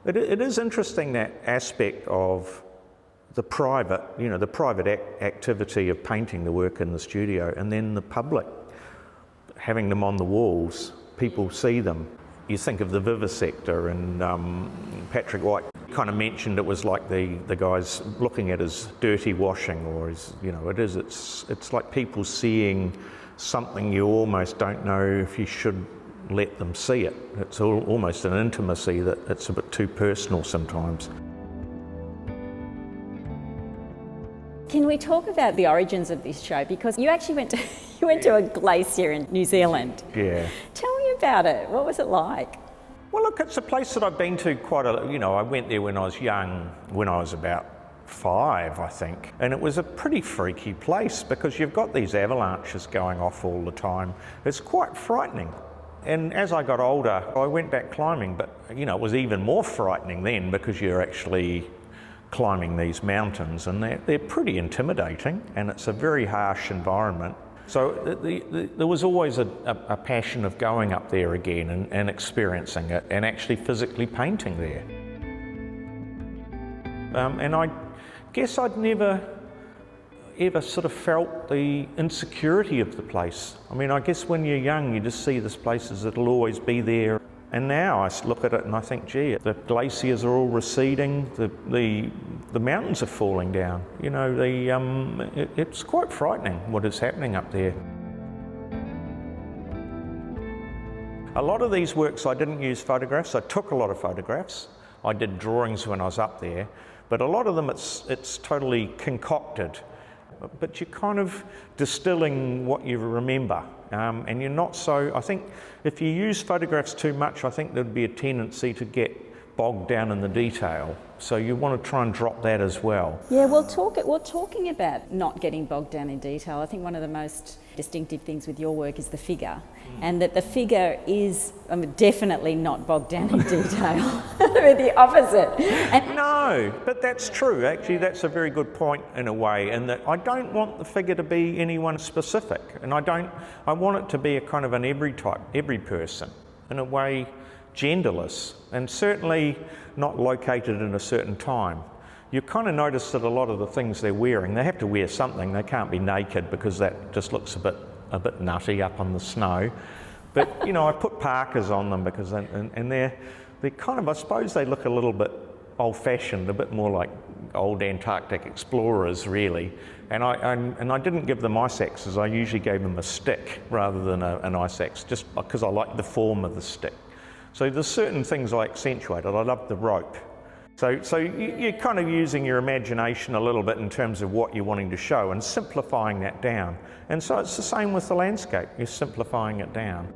It is interesting, that aspect of the private, the private activity of painting the work in the studio, and then the public, having them on the walls, people see them. You think of the vivisector, and Patrick White kind of mentioned it was like the guy's looking at his dirty washing, or his, it's like people seeing something you almost don't know if you should let them see it. It's almost an intimacy that it's a bit too personal sometimes. Can we talk about the origins of this show? Because you actually went to a glacier in New Zealand. Yeah. Tell me about it. What was it like? Well, look, it's a place that I've been to quite a, I went there when I was young, when I was about 5, I think. And it was a pretty freaky place because you've got these avalanches going off all the time. It's quite frightening. And as I got older, I went back climbing, but, it was even more frightening then because you're actually climbing these mountains, and they're pretty intimidating, and it's a very harsh environment. So there was always a passion of going up there again and experiencing it and actually physically painting there. And I guess I'd never ever sort of felt the insecurity of the place. I mean, I guess when you're young, you just see this place as it'll always be there. And now I look at it and I think, gee, the glaciers are all receding, the mountains are falling down. It's quite frightening what is happening up there. A lot of these works I didn't use photographs. I took a lot of photographs. I did drawings when I was up there, but a lot of them it's totally concocted. But you're kind of distilling what you remember, and you're not so. I think if you use photographs too much, I think there'd be a tendency to get bogged down in the detail. So you want to try and drop that as well. Yeah, well, talking about not getting bogged down in detail, I think one of the most distinctive things with your work is the figure, and that the figure is definitely not bogged down in detail. The opposite. No, but that's true. Actually, that's a very good point in a way, in that I don't want the figure to be anyone specific, and I want it to be a kind of an every person, in a way, genderless, and certainly not located in a certain time. You kind of notice that a lot of the things they're wearing, they have to wear something. They can't be naked because that just looks a bit nutty up on the snow. But I put parkas on them because they're kind of, I suppose they look a little bit old-fashioned, a bit more like old Antarctic explorers, really. And I didn't give them ice axes. I usually gave them a stick rather than an ice axe, just because I like the form of the stick. So there's certain things I accentuated. I love the rope. So you're kind of using your imagination a little bit in terms of what you're wanting to show and simplifying that down. And so it's the same with the landscape. You're simplifying it down.